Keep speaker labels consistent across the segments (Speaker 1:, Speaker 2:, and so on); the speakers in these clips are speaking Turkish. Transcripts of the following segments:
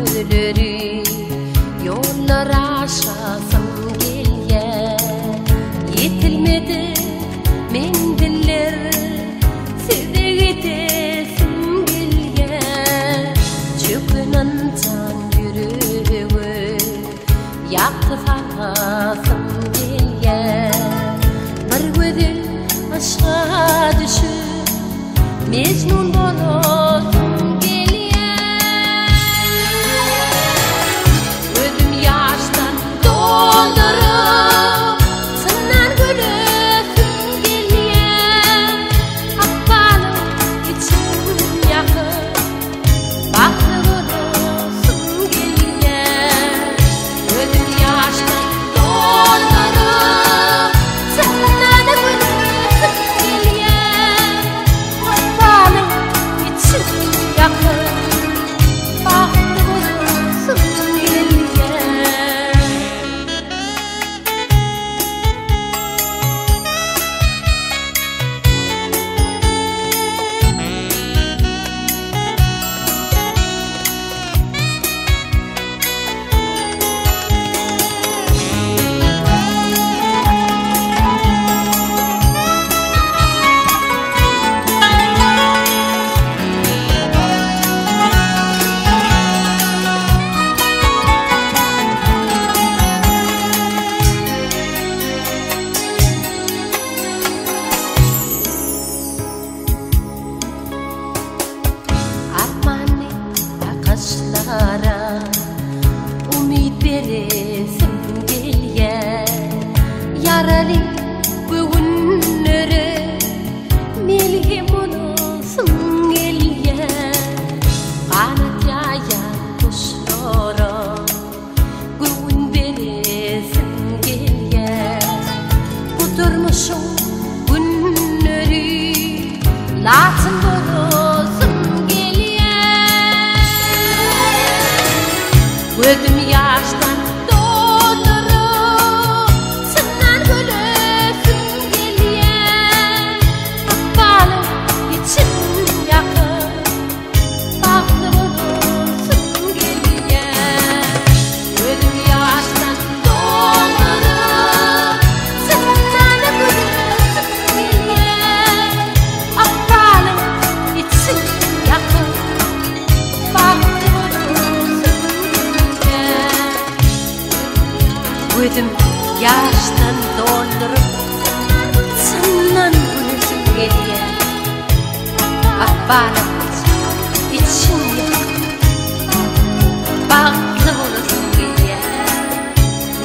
Speaker 1: tüleri yollar aşasım gelye yetilmedi mendiller sizde gidesim gelye çökünen can yüreği yaktı falasım gelye bir gözü aşağı düşüp mecnun bolasım gelye gözüm yaştan doldurup senden gülesim gelye akbalım içim yakıp baktı bolasım gelye gözüm yaştan doldurup senden gülesim gelye akbalım içim yakıp baktı bolasım gelye Armani akışlara umid veresim gelye yaralı bugünlere melhem olasım gelye kanat yayan kuşlara bugün veresim gelye bu durmuşum günleri latın bolasım gelye gözüm yaştan doldurup senden gülesim gelye akbalım içim yakıp baktı bolasım gelye gözüm yaştan doldurup senden gülesim gelye akbalım içim yakıp baktı bolasım gelye gözüm yaştan doldurup senden gülesim gelye akbalım içim yakıp baktı bolasım gelye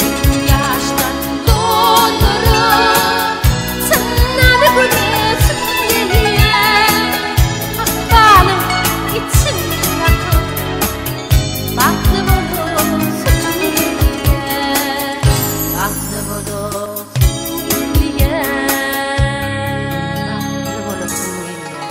Speaker 1: gözüm yaştan doldurup senden gülesim gelye akbalım içim yakıp baktı bolasım gelye baktı bolasım gelye baktı bolasım gelye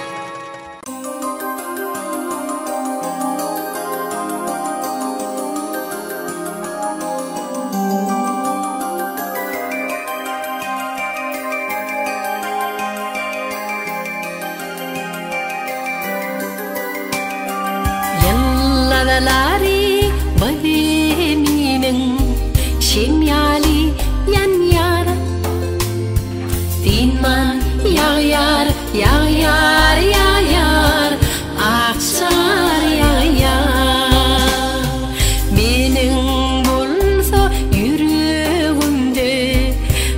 Speaker 1: Yıllarları bademinin şemyali yan yara dinman yağar yağar yağar akşar yağar menin bulsa yüreğimde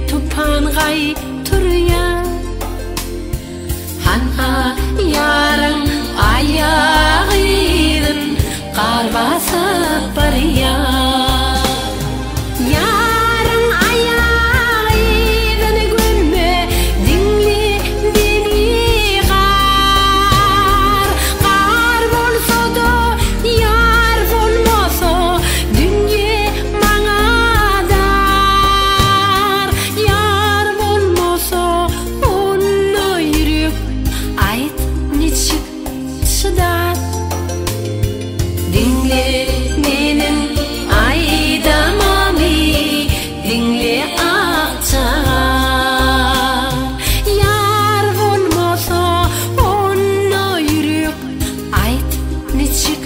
Speaker 1: tupan gay turya hanha yarın ayağın kar basıp barıyar yarın ayağın gülme dinle beni kar bolsa da yar bolmasa dünya bana dar yar bolmasa onu yürüp ait niçik şıdar dinle menin aydamamı dinle akçar yar olmasa onu yürüp ait niçik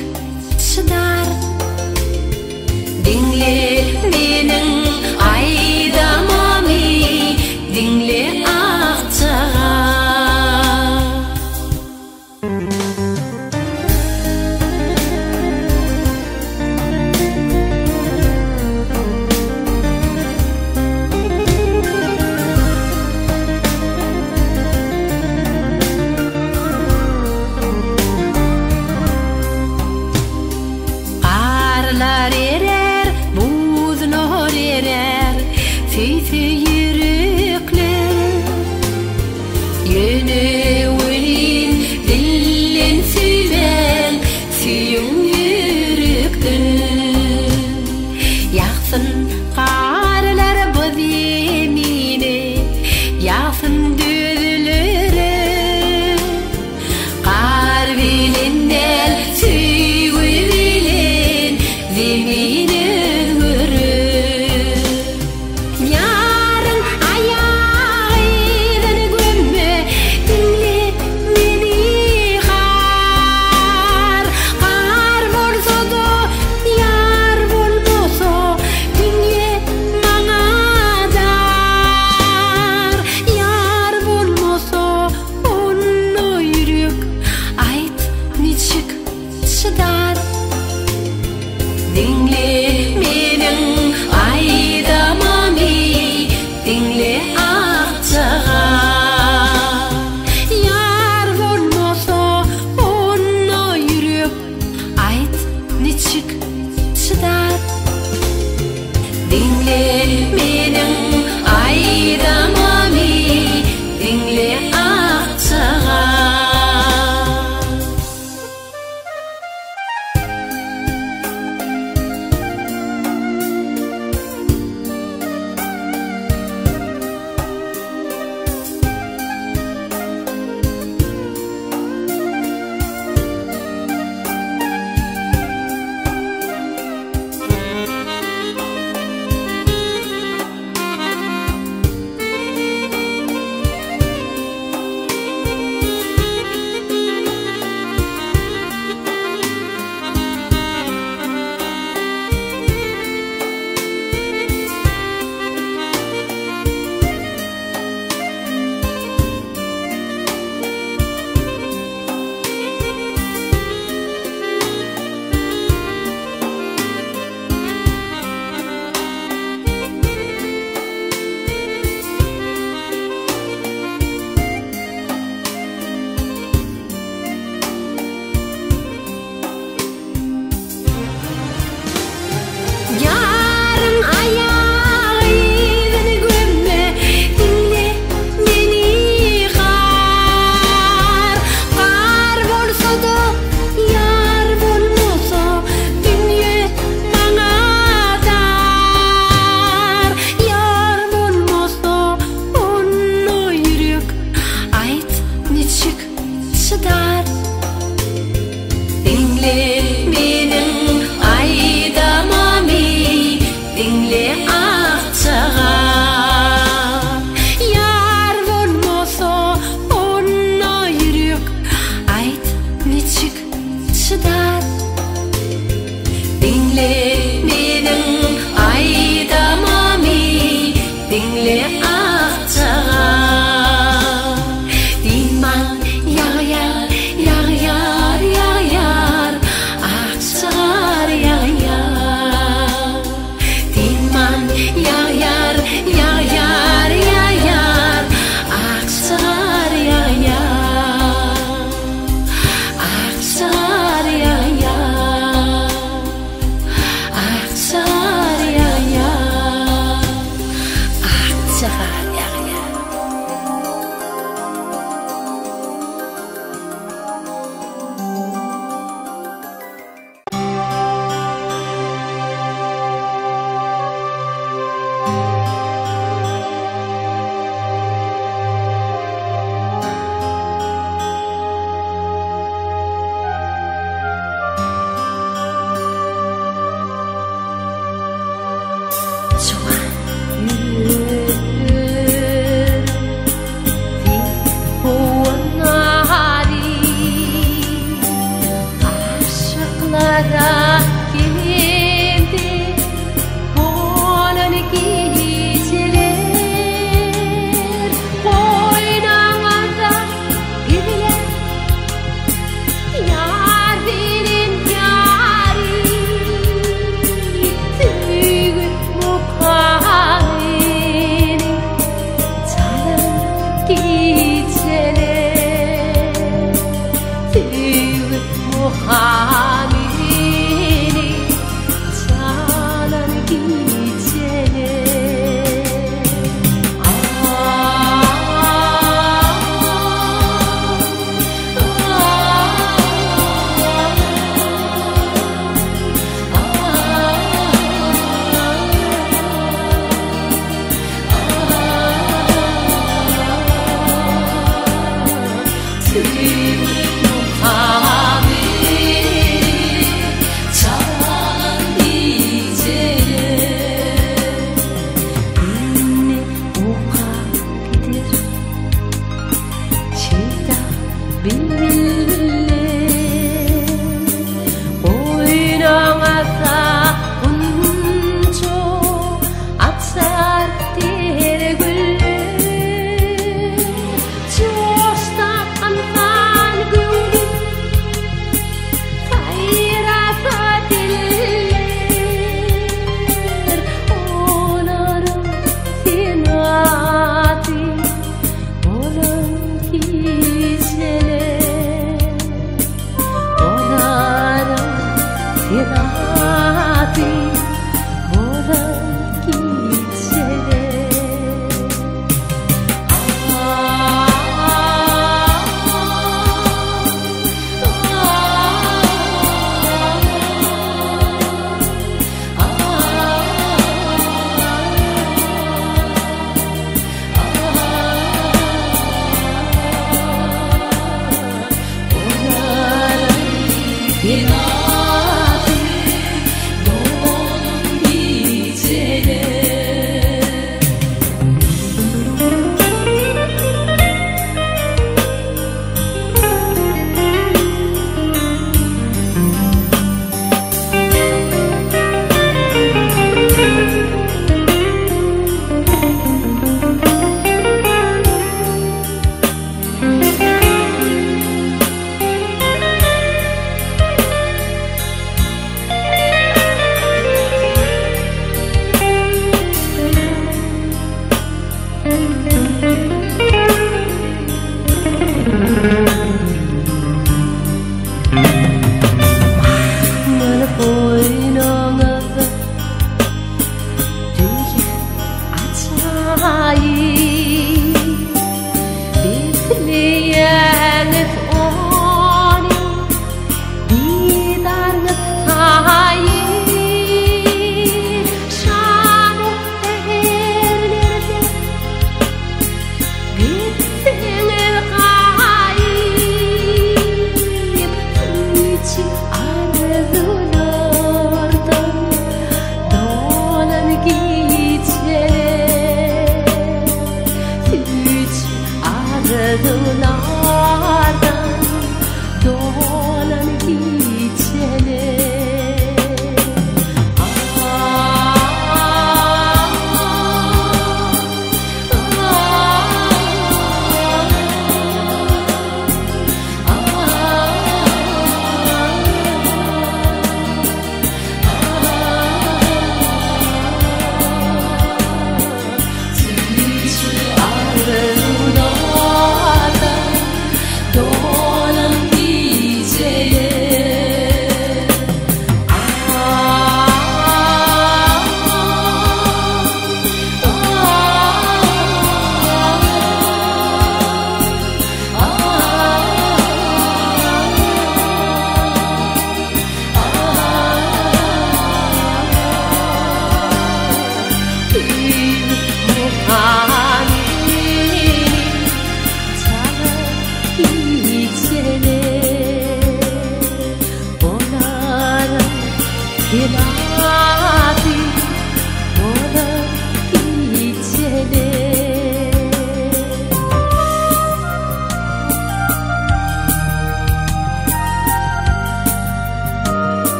Speaker 1: şıdar Dinle menin aydamamı, dinle akçağa. Qarlar erer, buzlar erer, teyze yürekler. Yeni ölün, dillen süven, süyün yürekten. Yaksın qarlar bu zemine, yaksın düzlere. Qar bilinler, süyü bilen, zeminin hürür. Yarın ayağıyla gömme, dinle meni qar. Qar bolsa da, yar bolmasa, dünya bana dar. Yar bolmasa, onu yürek, ayt niçik şıdar. Dinle menin aydamamı, dinle akçağa. Yar bolmasa, onu yürek, ayt niçik şıdar. Dinle menin aydamamı, dinle akçağa. Yarın ayağıyla gömme, dinle meni qar. Qar bolsa da, yar bolmasa, dünya bana dar. Yar bolmasa, onu yürek, ayt niçik şıdar. Dinle menin aydamamı, dinle akçağa. Yar bolmasa, onu yürek, ayt niçik şıdar. Dinle menin aydamamı, dinle akçağa. Diman yar yar, yar yar, yar yar, akçağa yar yar. Diman yar yar, yar yar, yar yar, akçağa yar yar. Akçağa yar yar,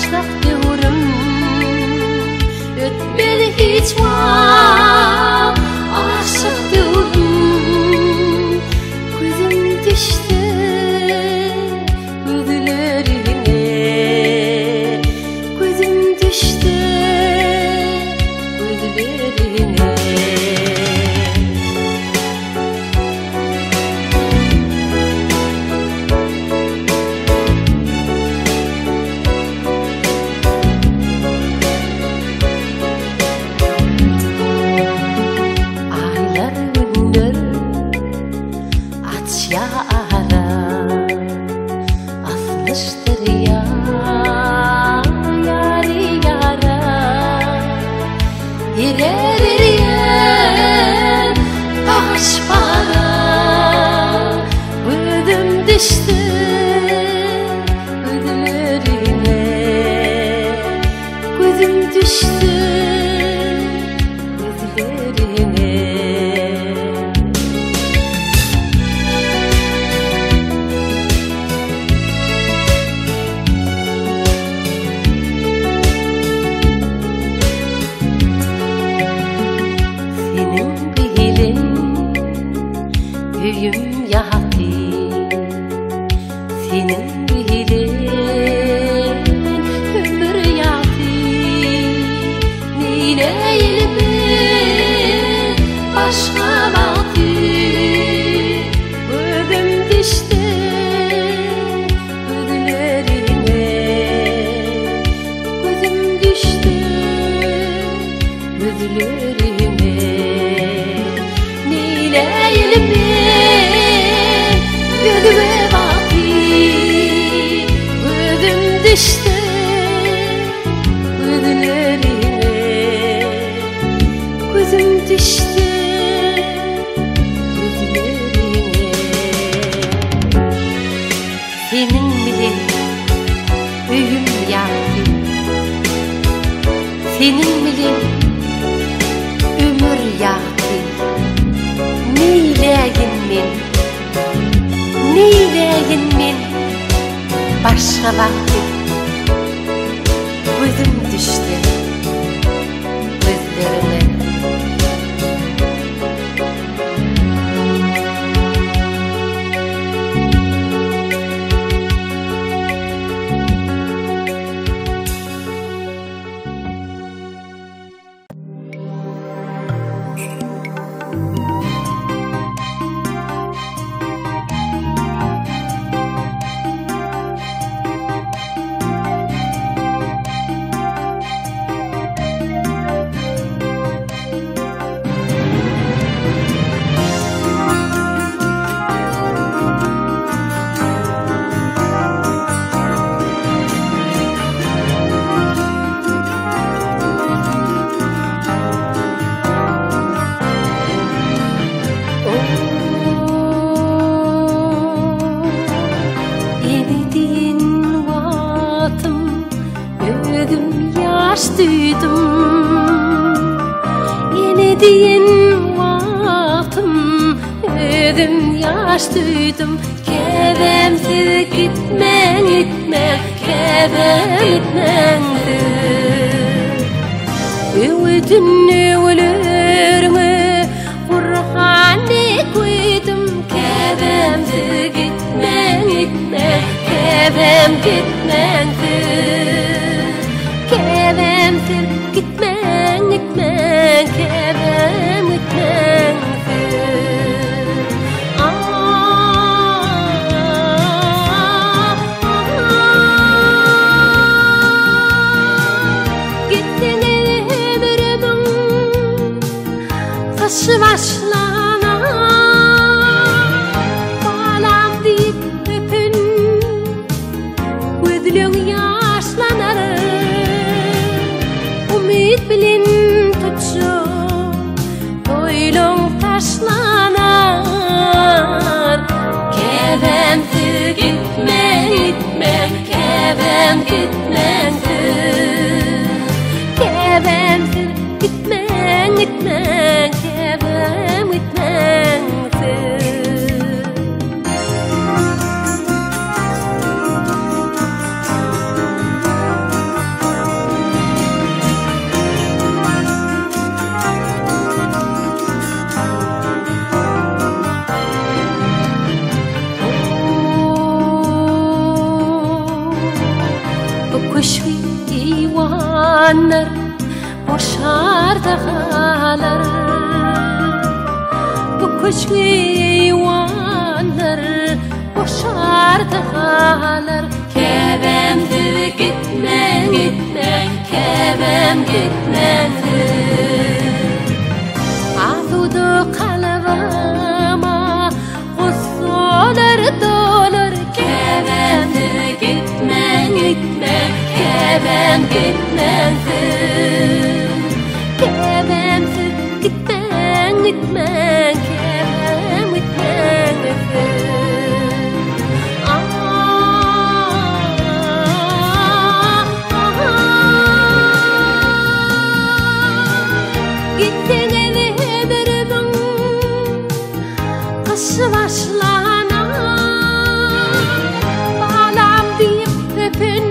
Speaker 2: Yaşlak diyorum, ötmeli
Speaker 1: hiç var aşık durdum gözüm düştü gözlerine gözüm düştü gözlerine düştü gözlerine gözüm düştü gözlerine senin bilin büyüm yahtı senin bilin ömür yahtı neyleyim ben başka baktı gözüm düştü gözlerine gözüm düştü gözlerine neyleyim ben gözüme düştü gözlerine gözüm düştü gözlerine senin bile büyüm yaktı senin bile ömür yaktı neyleyim men başka vakti gözüm düştü gözlerine Yenediğin vaktım ödüm yaş duydum kevemsiz gitmen kevem gitmendir ödünü ölürmü Kur'an'ı koydum kevemsiz gitmen kevem gitmendir kevemsiz gitmen kevem gitmendir gittin ömrümün taşı başlana bağlam deyip öpün gözlüğün yaşlanar umut bilin tutuşu boylun taşlanar kevemsiz gitmen kevem gitmendir kevemsiz gitmen kevem gitmendir eyvanlar boşarda kalar. Bu köşkü eyvanlar boşarda kalar. Kebemdir gitme gitme, kebem gitmedir. Asudu kalbama gussolar dolar. Kebemdir gitme gitme, kebem gitmedir. Kebemdir gitme gitme, kebem gitmedir. Başlana bağlam deyip öpün,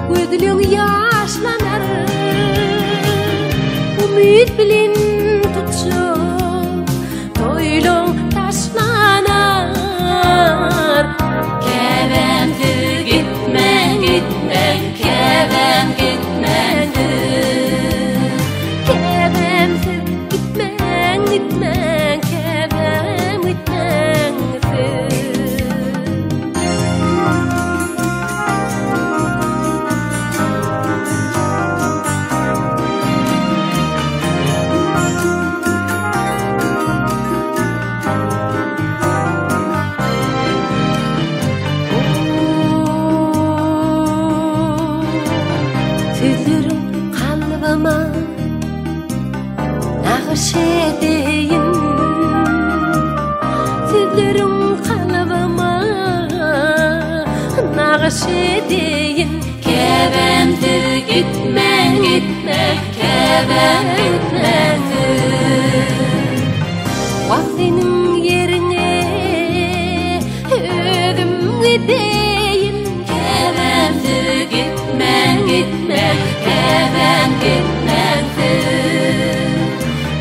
Speaker 1: gözlüğün yaşlanar. Ümit bilin tutuşup toylun taşlanar. Kebemdir gitme gitme, kebem gitmedir. Kebemdir gitme gitme, tüzürüm kalbama nağış edeyin. Tüzürüm kalbama nağış edeyin. Kebemdir gitme gitme, kebem gitmedir. Vaktinin yerine ödüm gideyim. Kebemdir gitme gitme, kebem gitmedir.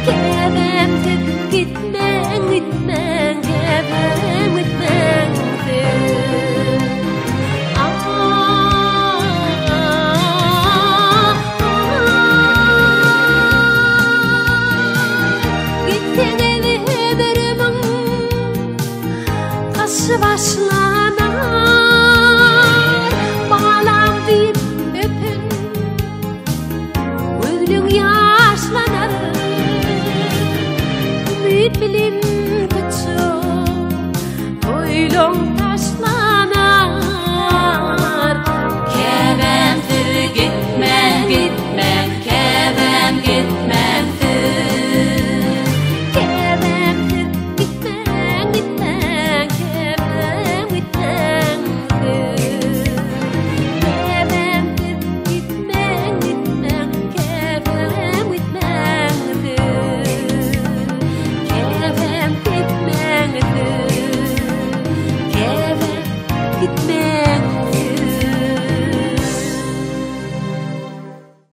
Speaker 1: Kebemdir gitme gitme, kebem gitmedir. Gitsen everimin kaşı başlanar. Bağlam deyip öpün, gözlüğün yaşlanar. Ümit bilin küçük toylun taşlanar. Kebemdir gitme gitme, kebem gitmedir. Kebemdir gitme gitme, kebem gitmedir. Kebemdir gitme gitme, kebem gitmedir. Kebem gitmedir. Kebem gitmedir.